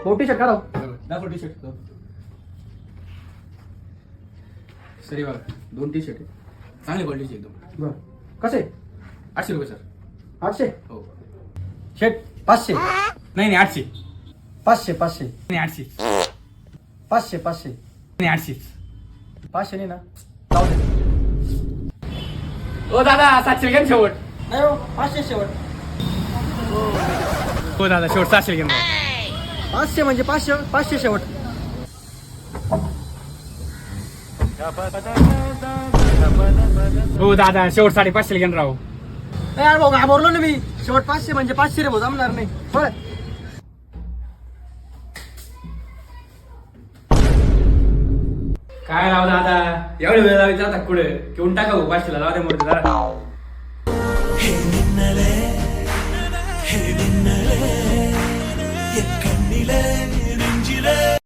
भाऊ T shirt काढा. दाखव टी शर्ट. सरी बघा 2 टी शर्ट आहे, चांगली क्वालिटीची एकदम. बरं कसे? 800 रुपये सर. 800. हो. शेट 500. नाही 800. 500 500 नाही 800. 500 500 नाही 800. 500 नाही ना, जाऊ दे. ओ दादा 700 घ्या शेवट. नाही हो, 500 शेवट. हो दादा शेवट 700 घ्या. 500 म्हणजे 500 शेवट. हो दादा शेवट 550 घ्या राव. नाही यार भाऊ, घाबरलो ना मी. शेवट 500 म्हणजे 500 रे भाऊ, जमणार नाही. बरं काय राव दादा एवढे वेळ लावायचा आता कुठे घेऊन टाका 500 ला. लावा दे मोठे दादा. കണ്ണിലെ